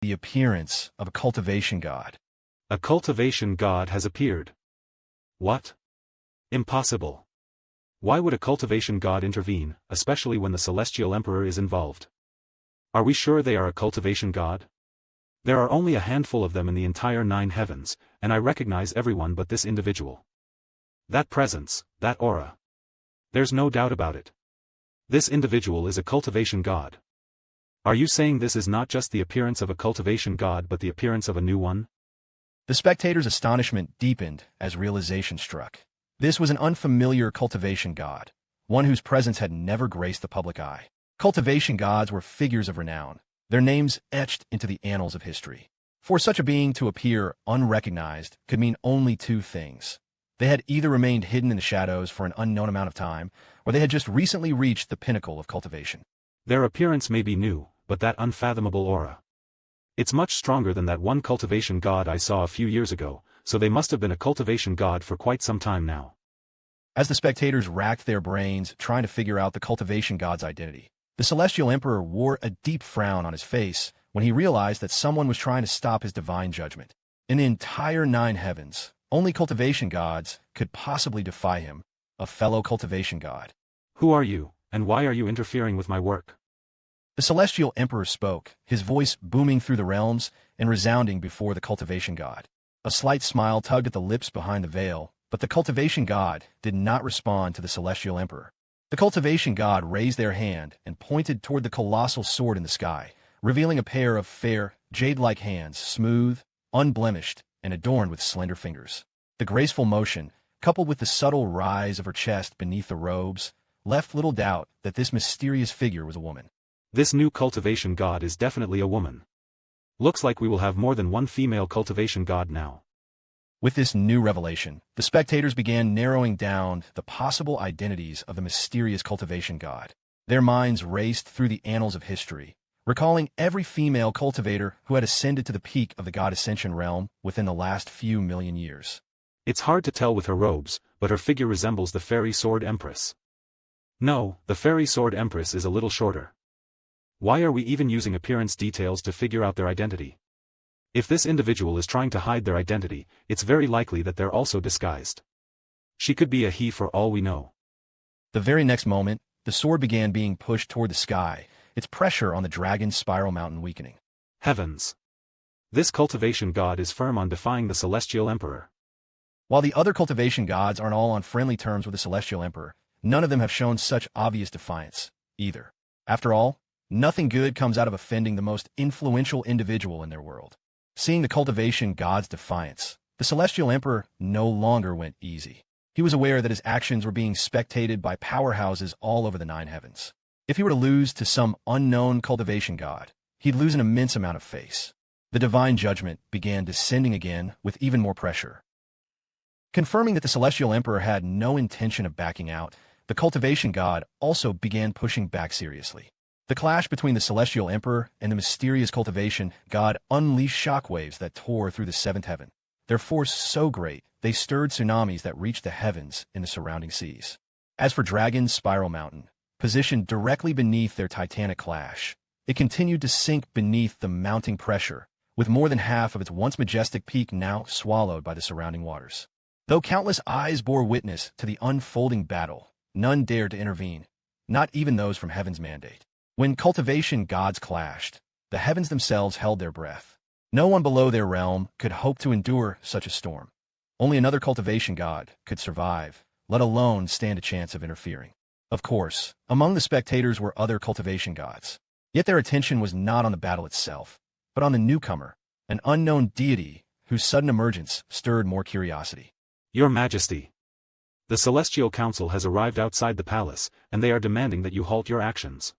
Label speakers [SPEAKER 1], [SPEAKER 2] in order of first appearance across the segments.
[SPEAKER 1] The appearance of a cultivation god.
[SPEAKER 2] A cultivation god has appeared. What? Impossible. Why would a cultivation god intervene, especially when the Celestial Emperor is involved? Are we sure they are a cultivation god? There are only a handful of them in the entire 9 heavens, and I recognize everyone but this individual. That presence, that aura. There's no doubt about it. This individual is a cultivation god. Are you saying this is not just the appearance of a cultivation god but the appearance of a new one?
[SPEAKER 1] The spectators' astonishment deepened as realization struck. This was an unfamiliar cultivation god, one whose presence had never graced the public eye. Cultivation gods were figures of renown, their names etched into the annals of history. For such a being to appear unrecognized could mean only 2 things. They had either remained hidden in the shadows for an unknown amount of time, or they had just recently reached the pinnacle of cultivation.
[SPEAKER 2] Their appearance may be new, but that unfathomable aura. It's much stronger than that one cultivation god I saw a few years ago, so they must have been a cultivation god for quite some time now.
[SPEAKER 1] As the spectators racked their brains trying to figure out the cultivation god's identity, the Celestial Emperor wore a deep frown on his face when he realized that someone was trying to stop his divine judgment. In the entire 9 heavens, only cultivation gods could possibly defy him, a fellow cultivation god.
[SPEAKER 2] Who are you, and why are you interfering with my work?
[SPEAKER 1] The Celestial Emperor spoke, his voice booming through the realms and resounding before the cultivation god. A slight smile tugged at the lips behind the veil, but the cultivation god did not respond to the Celestial Emperor. The cultivation god raised their hand and pointed toward the colossal sword in the sky, revealing a pair of fair, jade-like hands, smooth, unblemished, and adorned with slender fingers. The graceful motion, coupled with the subtle rise of her chest beneath the robes, left little doubt that this mysterious figure was a woman.
[SPEAKER 2] This new cultivation god is definitely a woman. Looks like we will have more than one female cultivation god now.
[SPEAKER 1] With this new revelation, the spectators began narrowing down the possible identities of the mysterious cultivation god. Their minds raced through the annals of history, recalling every female cultivator who had ascended to the peak of the god ascension realm within the last few million years.
[SPEAKER 2] It's hard to tell with her robes, but her figure resembles the fairy sword empress. No, the fairy sword empress is a little shorter. Why are we even using appearance details to figure out their identity? If this individual is trying to hide their identity, it's very likely that they're also disguised. She could be a he for all we know.
[SPEAKER 1] The very next moment, the sword began being pushed toward the sky, its pressure on the dragon's spiral mountain weakening.
[SPEAKER 2] Heavens! This cultivation god is firm on defying the Celestial Emperor.
[SPEAKER 1] While the other cultivation gods aren't all on friendly terms with the Celestial Emperor, none of them have shown such obvious defiance, either. After all, nothing good comes out of offending the most influential individual in their world. Seeing the cultivation god's defiance, the Celestial Emperor no longer went easy. He was aware that his actions were being spectated by powerhouses all over the 9 heavens. If he were to lose to some unknown cultivation god, he'd lose an immense amount of face. The divine judgment began descending again with even more pressure. Confirming that the Celestial Emperor had no intention of backing out, the cultivation god also began pushing back seriously. The clash between the Celestial Emperor and the mysterious cultivation god unleashed shockwaves that tore through the 7th heaven. Their force so great, they stirred tsunamis that reached the heavens and the surrounding seas. As for Dragon's Spiral Mountain, positioned directly beneath their titanic clash, it continued to sink beneath the mounting pressure, with more than half of its once majestic peak now swallowed by the surrounding waters. Though countless eyes bore witness to the unfolding battle, none dared to intervene, not even those from heaven's mandate. When cultivation gods clashed, the heavens themselves held their breath. No one below their realm could hope to endure such a storm. Only another cultivation god could survive, let alone stand a chance of interfering. Of course, among the spectators were other cultivation gods. Yet their attention was not on the battle itself, but on the newcomer, an unknown deity whose sudden emergence stirred more curiosity.
[SPEAKER 2] Your Majesty. The Celestial Council has arrived outside the palace, and they are demanding that you halt your actions.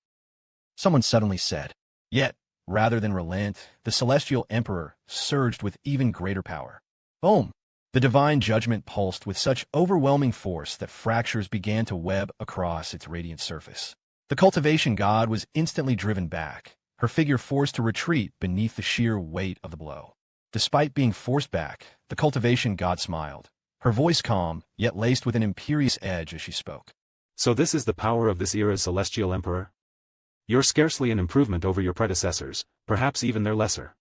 [SPEAKER 1] Someone suddenly said. Yet, rather than relent, the Celestial Emperor surged with even greater power. Boom! The divine judgment pulsed with such overwhelming force that fractures began to web across its radiant surface. The cultivation god was instantly driven back, her figure forced to retreat beneath the sheer weight of the blow. Despite being forced back, the cultivation god smiled, her voice calm, yet laced with an imperious edge as she spoke.
[SPEAKER 2] So this is the power of this era's Celestial Emperor? You're scarcely an improvement over your predecessors, perhaps even their lesser.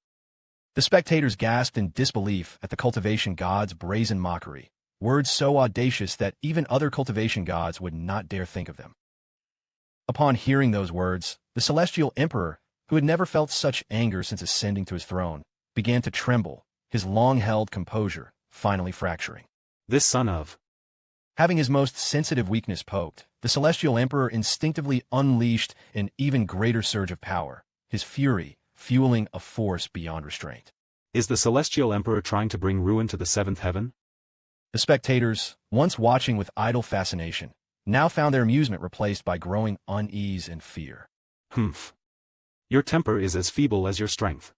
[SPEAKER 1] The spectators gasped in disbelief at the cultivation god's brazen mockery, words so audacious that even other cultivation gods would not dare think of them. Upon hearing those words, the celestial emperor, who had never felt such anger since ascending to his throne, began to tremble, his long-held composure finally fracturing.
[SPEAKER 2] This son of...
[SPEAKER 1] Having his most sensitive weakness poked, the celestial emperor instinctively unleashed an even greater surge of power, his fury fueling a force beyond restraint.
[SPEAKER 2] Is the celestial emperor trying to bring ruin to the seventh heaven?
[SPEAKER 1] The spectators, once watching with idle fascination, now found their amusement replaced by growing unease and fear.
[SPEAKER 2] Humph. Your temper is as feeble as your strength.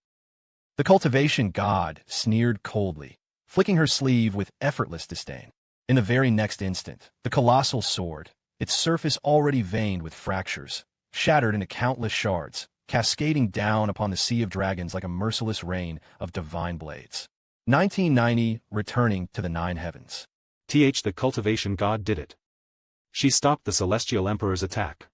[SPEAKER 1] The cultivation god sneered coldly, flicking her sleeve with effortless disdain. In the very next instant, the colossal sword, its surface already veined with fractures, shattered into countless shards, cascading down upon the sea of dragons like a merciless rain of divine blades. 1990, returning to the nine heavens.
[SPEAKER 2] The cultivation god did it. She stopped the celestial emperor's attack.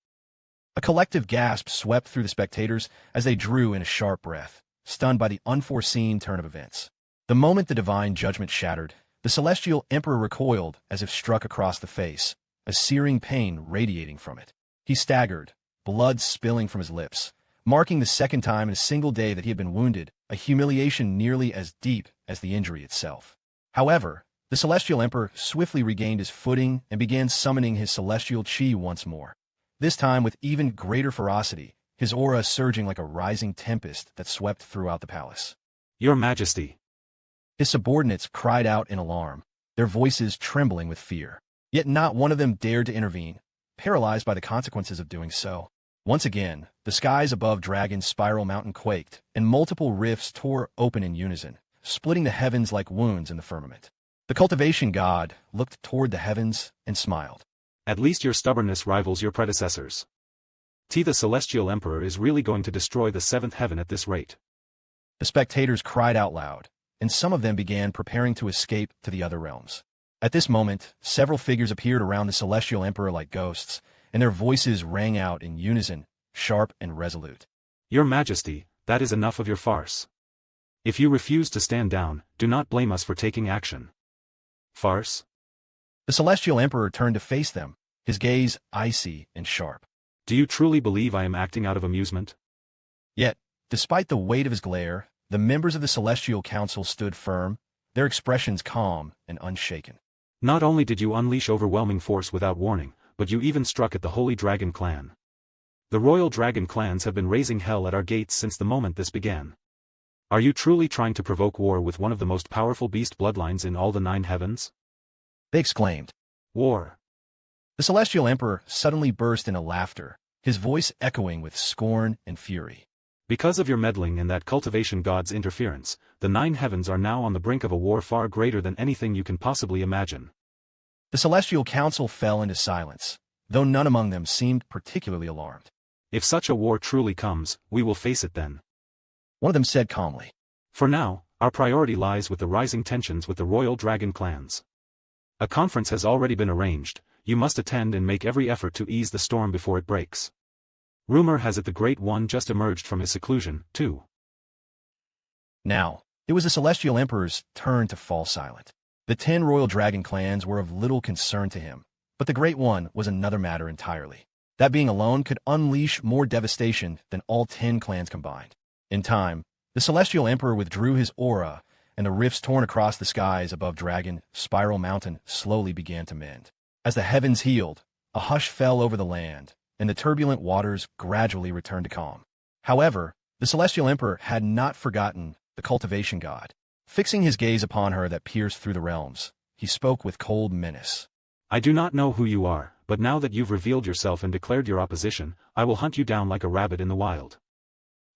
[SPEAKER 1] A collective gasp swept through the spectators as they drew in a sharp breath, stunned by the unforeseen turn of events. The moment the divine judgment shattered, the celestial emperor recoiled as if struck across the face, a searing pain radiating from it. He staggered, blood spilling from his lips, marking the second time in a single day that he had been wounded, a humiliation nearly as deep as the injury itself. However, the celestial emperor swiftly regained his footing and began summoning his celestial chi once more, this time with even greater ferocity, his aura surging like a rising tempest that swept throughout the palace.
[SPEAKER 2] Your Majesty!
[SPEAKER 1] His subordinates cried out in alarm, their voices trembling with fear. Yet not one of them dared to intervene, paralyzed by the consequences of doing so. Once again, the skies above Dragon's Spiral Mountain quaked, and multiple rifts tore open in unison, splitting the heavens like wounds in the firmament. The cultivation god looked toward the heavens and smiled.
[SPEAKER 2] At least your stubbornness rivals your predecessors. The celestial emperor is really going to destroy the seventh heaven at this rate.
[SPEAKER 1] The spectators cried out loud, and some of them began preparing to escape to the other realms. At this moment, several figures appeared around the celestial emperor like ghosts, and their voices rang out in unison, sharp and resolute.
[SPEAKER 2] Your Majesty, that is enough of your farce. If you refuse to stand down, do not blame us for taking action. Farce?
[SPEAKER 1] The celestial emperor turned to face them, his gaze icy and sharp.
[SPEAKER 2] Do you truly believe I am acting out of amusement?
[SPEAKER 1] Yet, despite the weight of his glare, the members of the celestial council stood firm, their expressions calm and unshaken.
[SPEAKER 2] Not only did you unleash overwhelming force without warning, but you even struck at the Holy Dragon Clan. The royal dragon clans have been raising hell at our gates since the moment this began. Are you truly trying to provoke war with one of the most powerful beast bloodlines in all the nine heavens?
[SPEAKER 1] They exclaimed.
[SPEAKER 2] War.
[SPEAKER 1] The celestial emperor suddenly burst into laughter, his voice echoing with scorn and fury.
[SPEAKER 2] Because of your meddling and that cultivation god's interference, the nine heavens are now on the brink of a war far greater than anything you can possibly imagine.
[SPEAKER 1] The celestial council fell into silence, though none among them seemed particularly alarmed.
[SPEAKER 2] If such a war truly comes, we will face it then.
[SPEAKER 1] One of them said calmly.
[SPEAKER 2] For now, our priority lies with the rising tensions with the royal dragon clans. A conference has already been arranged. You must attend and make every effort to ease the storm before it breaks. Rumor has it the Great One just emerged from his seclusion, too.
[SPEAKER 1] Now, it was the celestial emperor's turn to fall silent. The 10 royal dragon clans were of little concern to him, but the Great One was another matter entirely. That being alone could unleash more devastation than all 10 clans combined. In time, the celestial emperor withdrew his aura, and the rifts torn across the skies above Dragon Spiral Mountain slowly began to mend. As the heavens healed, a hush fell over the land, and the turbulent waters gradually returned to calm. However, the celestial emperor had not forgotten the cultivation god. Fixing his gaze upon her that pierced through the realms, he spoke with cold menace.
[SPEAKER 2] I do not know who you are, but now that you've revealed yourself and declared your opposition, I will hunt you down like a rabbit in the wild.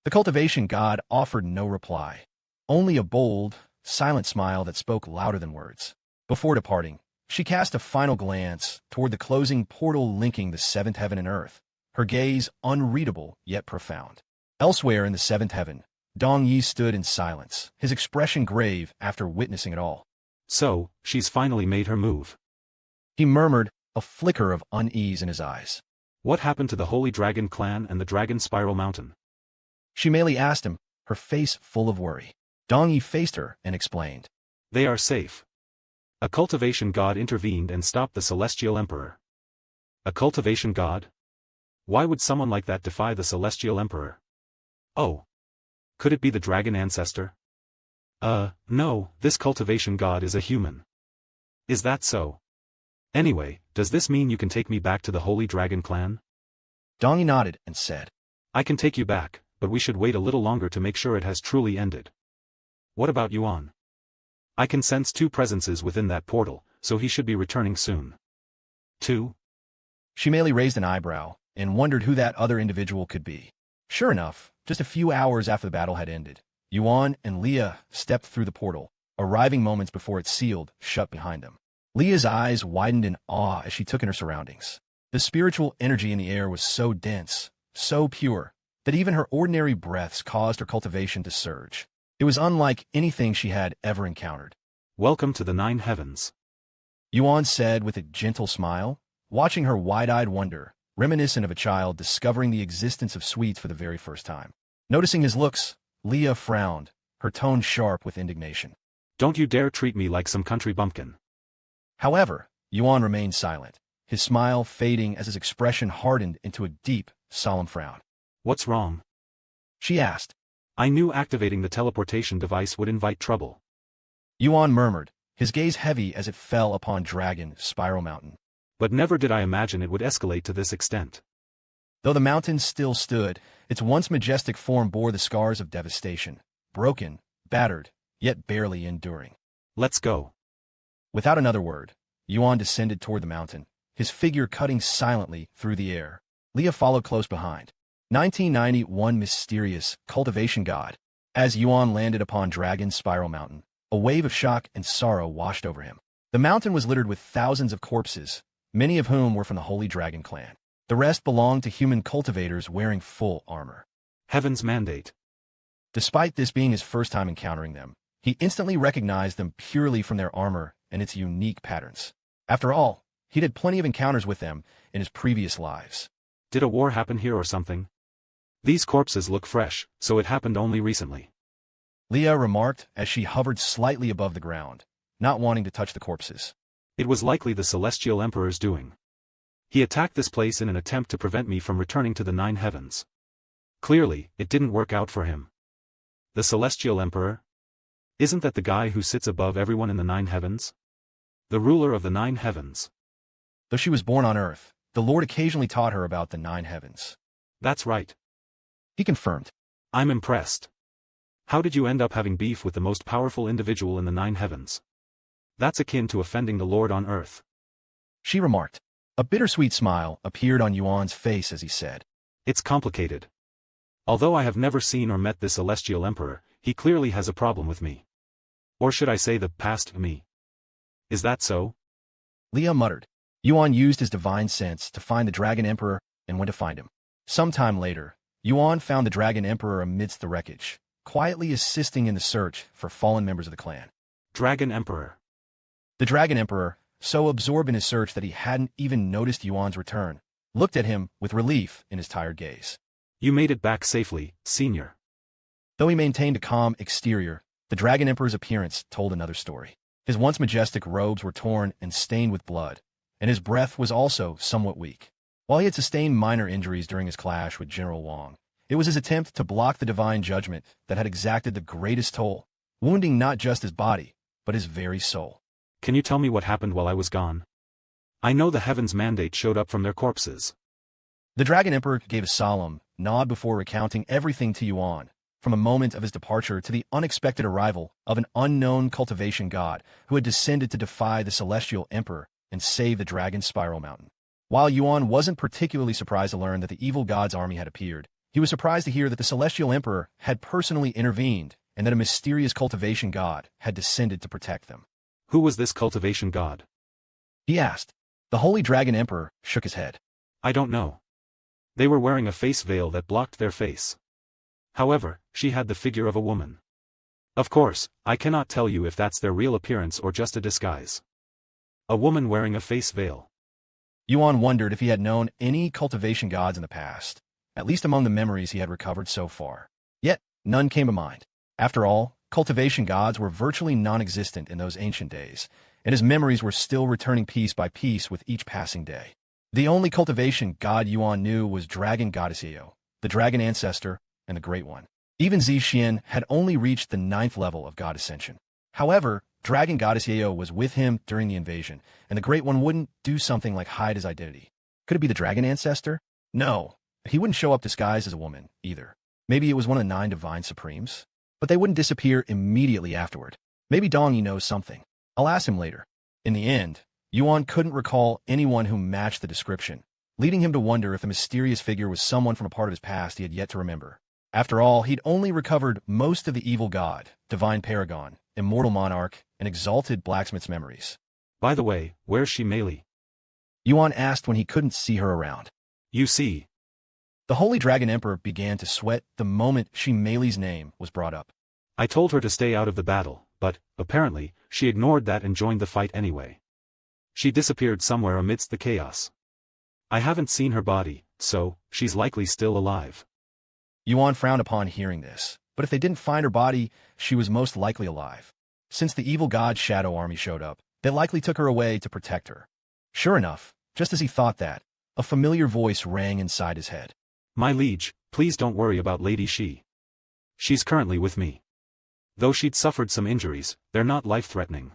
[SPEAKER 1] The cultivation god offered no reply, only a bold, silent smile that spoke louder than words. Before departing, she cast a final glance toward the closing portal linking the seventh heaven and earth, her gaze unreadable yet profound. Elsewhere in the seventh heaven, Dong Yi stood in silence, his expression grave after witnessing it all.
[SPEAKER 2] So, she's finally made her move.
[SPEAKER 1] He murmured, a flicker of unease in his eyes.
[SPEAKER 2] What happened to the Holy Dragon Clan and the Dragon Spiral Mountain?
[SPEAKER 1] She merely asked him, her face full of worry. Dong Yi faced her and explained.
[SPEAKER 2] They are safe. A cultivation god intervened and stopped the celestial emperor. A cultivation god? Why would someone like that defy the celestial emperor? Oh. Could it be the dragon ancestor? No, this cultivation god is a human. Is that so? Anyway, does this mean you can take me back to the Holy Dragon clan?
[SPEAKER 1] Dong Yi nodded and said.
[SPEAKER 2] I can take you back, but we should wait a little longer to make sure it has truly ended. What about Yuan? I can sense 2 presences within that portal, so he should be returning soon. 2?
[SPEAKER 1] She merely raised an eyebrow and wondered who that other individual could be. Sure enough, just a few hours after the battle had ended, Yuan and Leah stepped through the portal, arriving moments before it sealed shut behind them. Leah's eyes widened in awe as she took in her surroundings. The spiritual energy in the air was so dense, so pure, that even her ordinary breaths caused her cultivation to surge. It was unlike anything she had ever encountered.
[SPEAKER 2] Welcome to the 9 heavens.
[SPEAKER 1] Yuan said with a gentle smile, watching her wide-eyed wonder, reminiscent of a child discovering the existence of sweets for the very first time. Noticing his looks, Leah frowned, her tone sharp with indignation.
[SPEAKER 2] Don't you dare treat me like some country bumpkin.
[SPEAKER 1] However, Yuan remained silent, his smile fading as his expression hardened into a deep, solemn frown.
[SPEAKER 2] What's wrong?
[SPEAKER 1] She asked.
[SPEAKER 2] I knew activating the teleportation device would invite trouble.
[SPEAKER 1] Yuan murmured, his gaze heavy as it fell upon Dragon Spiral Mountain.
[SPEAKER 2] But never did I imagine it would escalate to this extent.
[SPEAKER 1] Though the mountain still stood, its once majestic form bore the scars of devastation, broken, battered, yet barely enduring.
[SPEAKER 2] Let's go.
[SPEAKER 1] Without another word, Yuan descended toward the mountain, his figure cutting silently through the air. Leah followed close behind. 1991 Mysterious Cultivation God. As Yuan landed upon Dragon Spiral Mountain, a wave of shock and sorrow washed over him. The mountain was littered with thousands of corpses, many of whom were from the Holy Dragon clan. The rest belonged to human cultivators wearing full armor.
[SPEAKER 2] Heaven's mandate.
[SPEAKER 1] Despite this being his first time encountering them, he instantly recognized them purely from their armor and its unique patterns. After all, he'd had plenty of encounters with them in his previous lives.
[SPEAKER 2] Did a war happen here or something? These corpses look fresh, so it happened only recently.
[SPEAKER 1] Leah remarked as she hovered slightly above the ground, not wanting to touch the corpses.
[SPEAKER 2] It was likely the Celestial Emperor's doing. He attacked this place in an attempt to prevent me from returning to the 9 heavens. Clearly, it didn't work out for him. The Celestial Emperor? Isn't that the guy who sits above everyone in the 9 heavens? The ruler of the 9 heavens.
[SPEAKER 1] Though she was born on Earth, the Lord occasionally taught her about the 9 heavens.
[SPEAKER 2] That's right.
[SPEAKER 1] He confirmed.
[SPEAKER 2] I'm impressed. How did you end up having beef with the most powerful individual in the 9 heavens? That's akin to offending the Lord on Earth.
[SPEAKER 1] She remarked. A bittersweet smile appeared on Yuan's face as he said.
[SPEAKER 2] It's complicated. Although I have never seen or met this Celestial Emperor, he clearly has a problem with me. Or should I say the past me? Is that so?
[SPEAKER 1] Leah muttered. Yuan used his divine sense to find the Dragon Emperor and went to find him. Sometime later, Yuan found the Dragon Emperor amidst the wreckage, quietly assisting in the search for fallen members of the clan.
[SPEAKER 2] Dragon Emperor.
[SPEAKER 1] The Dragon Emperor, so absorbed in his search that he hadn't even noticed Yuan's return, looked at him with relief in his tired gaze.
[SPEAKER 2] You made it back safely, Senior.
[SPEAKER 1] Though he maintained a calm exterior, the Dragon Emperor's appearance told another story. His once majestic robes were torn and stained with blood, and his breath was also somewhat weak. While he had sustained minor injuries during his clash with General Wang, it was his attempt to block the divine judgment that had exacted the greatest toll, wounding not just his body, but his very soul.
[SPEAKER 2] Can you tell me what happened while I was gone? I know the Heaven's mandate showed up from their corpses.
[SPEAKER 1] The Dragon Emperor gave a solemn nod before recounting everything to Yuan, from a moment of his departure to the unexpected arrival of an unknown cultivation god who had descended to defy the Celestial Emperor and save the Dragon Spiral Mountain. While Yuan wasn't particularly surprised to learn that the evil god's army had appeared, he was surprised to hear that the Celestial Emperor had personally intervened and that a mysterious cultivation god had descended to protect them.
[SPEAKER 2] Who was this cultivation god?
[SPEAKER 1] He asked. The Holy Dragon Emperor shook his head.
[SPEAKER 2] I don't know. They were wearing a face veil that blocked their face. However, she had the figure of a woman. Of course, I cannot tell you if that's their real appearance or just a disguise. A woman wearing a face veil.
[SPEAKER 1] Yuan wondered if he had known any cultivation gods in the past, at least among the memories he had recovered so far. Yet, none came to mind. After all, cultivation gods were virtually non-existent in those ancient days, and his memories were still returning piece by piece with each passing day. The only cultivation god Yuan knew was Dragon Goddess Yeo, the dragon ancestor, and the Great One. Even Xian had only reached the 9th level of god ascension. However, Dragon Goddess Yeo was with him during the invasion, and the Great One wouldn't do something like hide his identity. Could it be the dragon ancestor? No, he wouldn't show up disguised as a woman, either. Maybe it was one of the 9 divine supremes? But they wouldn't disappear immediately afterward. Maybe Dongyi knows something. I'll ask him later. In the end, Yuan couldn't recall anyone who matched the description, leading him to wonder if the mysterious figure was someone from a part of his past he had yet to remember. After all, he'd only recovered most of the evil god, divine paragon, immortal monarch, and exalted blacksmith's memories.
[SPEAKER 2] By the way, where's she Meili?
[SPEAKER 1] Yuan asked when he couldn't see her around.
[SPEAKER 2] You see.
[SPEAKER 1] The Holy Dragon Emperor began to sweat the moment Shi Meili's name was brought up.
[SPEAKER 2] I told her to stay out of the battle, but, apparently, she ignored that and joined the fight anyway. She disappeared somewhere amidst the chaos. I haven't seen her body, so, she's likely still alive.
[SPEAKER 1] Yuan frowned upon hearing this, but if they didn't find her body, she was most likely alive. Since the evil god's shadow army showed up, they likely took her away to protect her. Sure enough, just as he thought that, a familiar voice rang inside his head.
[SPEAKER 2] My liege, please don't worry about Lady Shi. She's currently with me. Though she'd suffered some injuries, they're not life-threatening.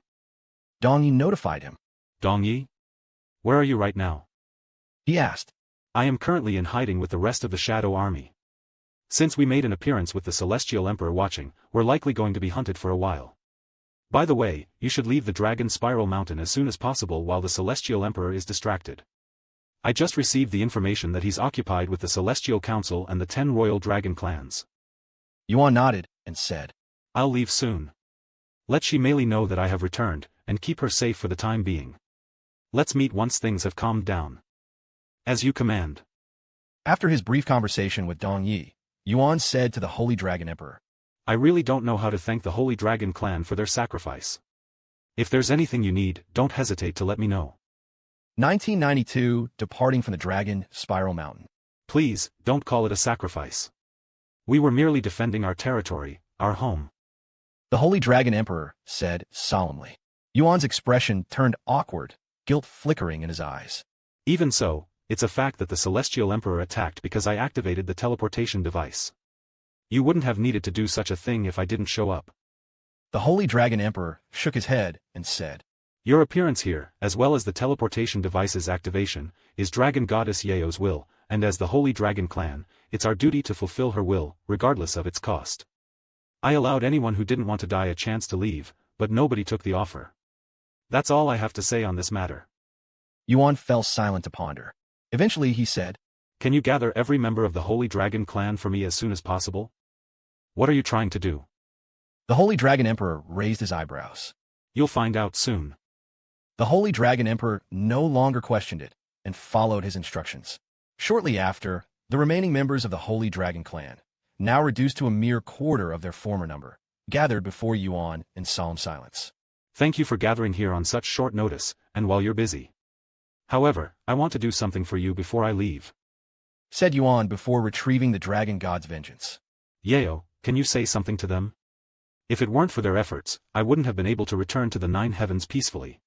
[SPEAKER 1] Dongyi notified him.
[SPEAKER 2] Dongyi? Where are you right now?
[SPEAKER 1] He asked.
[SPEAKER 2] I am currently in hiding with the rest of the Shadow Army. Since we made an appearance with the Celestial Emperor watching, we're likely going to be hunted for a while. By the way, you should leave the Dragon Spiral Mountain as soon as possible while the Celestial Emperor is distracted. I just received the information that he's occupied with the Celestial Council and the 10 Royal Dragon clans.
[SPEAKER 1] Yuan nodded and said,
[SPEAKER 2] I'll leave soon. Let Shi Meili know that I have returned, and keep her safe for the time being. Let's meet once things have calmed down. As you command.
[SPEAKER 1] After his brief conversation with Dongyi, Yuan said to the Holy Dragon Emperor,
[SPEAKER 2] I really don't know how to thank the Holy Dragon clan for their sacrifice. If there's anything you need, don't hesitate to let me know.
[SPEAKER 1] 1992, departing from the Dragon Spiral Mountain.
[SPEAKER 2] Please, don't call it a sacrifice. We were merely defending our territory, our home.
[SPEAKER 1] The Holy Dragon Emperor said solemnly. Yuan's expression turned awkward, guilt flickering in his eyes.
[SPEAKER 2] Even so, it's a fact that the Celestial Emperor attacked because I activated the teleportation device. You wouldn't have needed to do such a thing if I didn't show up.
[SPEAKER 1] The Holy Dragon Emperor shook his head and said,
[SPEAKER 2] Your appearance here, as well as the teleportation device's activation, is Dragon Goddess Yeo's will, and as the Holy Dragon clan, it's our duty to fulfill her will, regardless of its cost. I allowed anyone who didn't want to die a chance to leave, but nobody took the offer. That's all I have to say on this matter.
[SPEAKER 1] Yuan fell silent to ponder. Eventually he said,
[SPEAKER 2] Can you gather every member of the Holy Dragon clan for me as soon as possible? What are you trying to do?
[SPEAKER 1] The Holy Dragon Emperor raised his eyebrows.
[SPEAKER 2] You'll find out soon.
[SPEAKER 1] The Holy Dragon Emperor no longer questioned it, and followed his instructions. Shortly after, the remaining members of the Holy Dragon clan, now reduced to a mere quarter of their former number, gathered before Yuan in solemn silence.
[SPEAKER 2] Thank you for gathering here on such short notice, and while you're busy. However, I want to do something for you before I leave,
[SPEAKER 1] said Yuan before retrieving the Dragon God's vengeance.
[SPEAKER 2] Yeo, can you say something to them? If it weren't for their efforts, I wouldn't have been able to return to the 9 heavens peacefully.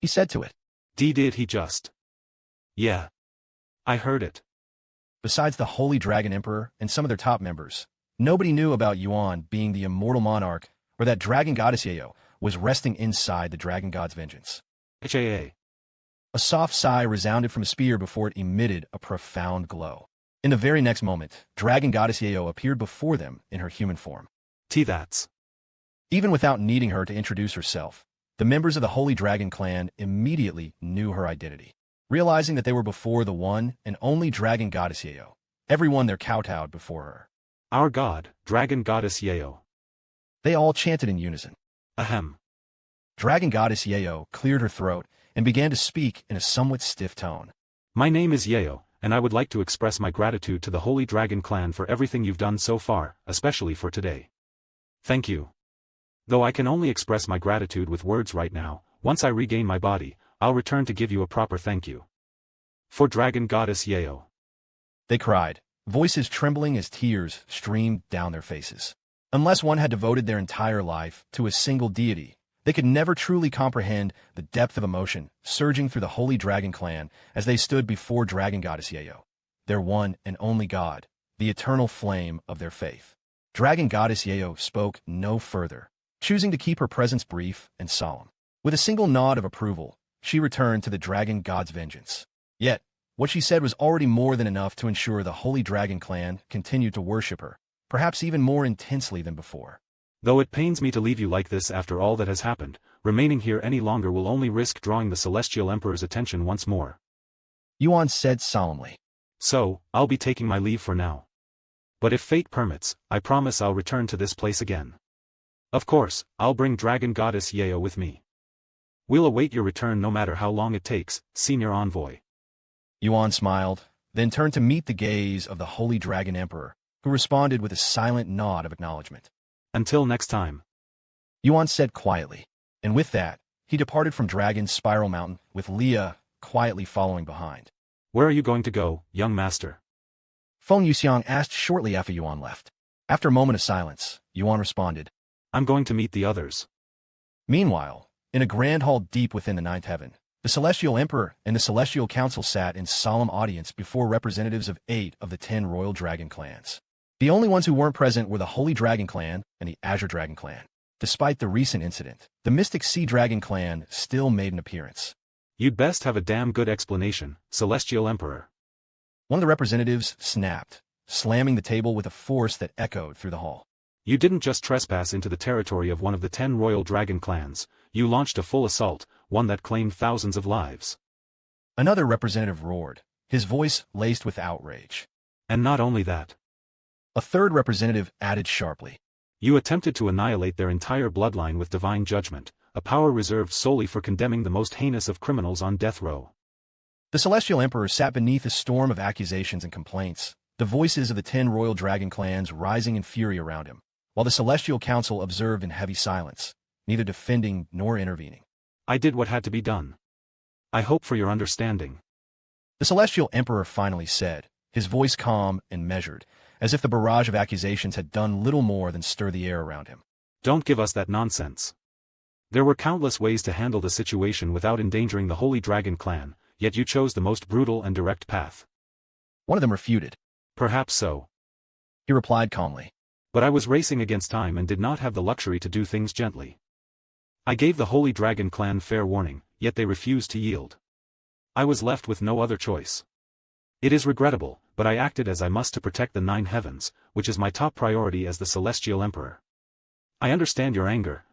[SPEAKER 1] He said to it.
[SPEAKER 2] Did he just? Yeah. I heard it.
[SPEAKER 1] Besides the Holy Dragon Emperor and some of their top members, nobody knew about Yuan being the immortal monarch or that Dragon Goddess Yeo was resting inside the Dragon God's vengeance.
[SPEAKER 2] HAA.
[SPEAKER 1] A soft sigh resounded from his spear before it emitted a profound glow. In the very next moment, Dragon Goddess Yeo appeared before them in her human form.
[SPEAKER 2] That's.
[SPEAKER 1] Even without needing her to introduce herself, the members of the Holy Dragon clan immediately knew her identity. Realizing that they were before the one and only Dragon Goddess Yeo, everyone there kowtowed before her.
[SPEAKER 2] Our god, Dragon Goddess Yeo.
[SPEAKER 1] They all chanted in unison.
[SPEAKER 2] Ahem.
[SPEAKER 1] Dragon Goddess Yeo cleared her throat and began to speak in a somewhat stiff tone.
[SPEAKER 2] My name is Yeo, and I would like to express my gratitude to the Holy Dragon clan for everything you've done so far, especially for today. Thank you. Though I can only express my gratitude with words right now, once I regain my body, I'll return to give you a proper thank you. For Dragon Goddess Yeo.
[SPEAKER 1] They cried, voices trembling as tears streamed down their faces. Unless one had devoted their entire life to a single deity, they could never truly comprehend the depth of emotion surging through the Holy Dragon Clan as they stood before Dragon Goddess Yayo, their one and only god, the eternal flame of their faith. Dragon Goddess Yayo spoke no further, choosing to keep her presence brief and solemn. With a single nod of approval, she returned to the Dragon God's vengeance. Yet, what she said was already more than enough to ensure the Holy Dragon Clan continued to worship her, perhaps even more intensely than before.
[SPEAKER 2] Though it pains me to leave you like this after all that has happened, remaining here any longer will only risk drawing the Celestial Emperor's attention once more.
[SPEAKER 1] Yuan said solemnly.
[SPEAKER 2] So, I'll be taking my leave for now. But if fate permits, I promise I'll return to this place again. Of course, I'll bring Dragon Goddess Yayo with me. We'll await your return no matter how long it takes, Senior Envoy.
[SPEAKER 1] Yuan smiled, then turned to meet the gaze of the Holy Dragon Emperor, who responded with a silent nod of acknowledgement.
[SPEAKER 2] Until next time.
[SPEAKER 1] Yuan said quietly, and with that, he departed from Dragon's Spiral Mountain, with Leah quietly following behind.
[SPEAKER 2] Where are you going to go, young master?
[SPEAKER 1] Feng Yuxiang asked shortly after Yuan left. After a moment of silence, Yuan responded,
[SPEAKER 2] I'm going to meet the others.
[SPEAKER 1] Meanwhile, in a grand hall deep within the ninth heaven, the Celestial Emperor and the Celestial Council sat in solemn audience before representatives of 8 of the 10 royal dragon clans. The only ones who weren't present were the Holy Dragon Clan and the Azure Dragon Clan. Despite the recent incident, the Mystic Sea Dragon Clan still made an appearance.
[SPEAKER 2] You'd best have a damn good explanation, Celestial Emperor.
[SPEAKER 1] One of the representatives snapped, slamming the table with a force that echoed through the hall.
[SPEAKER 2] You didn't just trespass into the territory of one of the 10 royal dragon clans, you launched a full assault, one that claimed thousands of lives.
[SPEAKER 1] Another representative roared, his voice laced with outrage.
[SPEAKER 2] And not only that.
[SPEAKER 1] A third representative added sharply.
[SPEAKER 2] You attempted to annihilate their entire bloodline with divine judgment, a power reserved solely for condemning the most heinous of criminals on death row.
[SPEAKER 1] The Celestial Emperor sat beneath a storm of accusations and complaints, the voices of the 10 royal dragon clans rising in fury around him, while the Celestial Council observed in heavy silence, neither defending nor intervening.
[SPEAKER 2] I did what had to be done. I hope for your understanding.
[SPEAKER 1] The Celestial Emperor finally said, his voice calm and measured, as if the barrage of accusations had done little more than stir the air around him.
[SPEAKER 2] Don't give us that nonsense. There were countless ways to handle the situation without endangering the Holy Dragon Clan, yet you chose the most brutal and direct path.
[SPEAKER 1] One of them refuted.
[SPEAKER 2] Perhaps so.
[SPEAKER 1] He replied calmly.
[SPEAKER 2] But I was racing against time and did not have the luxury to do things gently. I gave the Holy Dragon Clan fair warning, yet they refused to yield. I was left with no other choice. It is regrettable, but I acted as I must to protect the 9 heavens, which is my top priority as the Celestial Emperor. I understand your anger,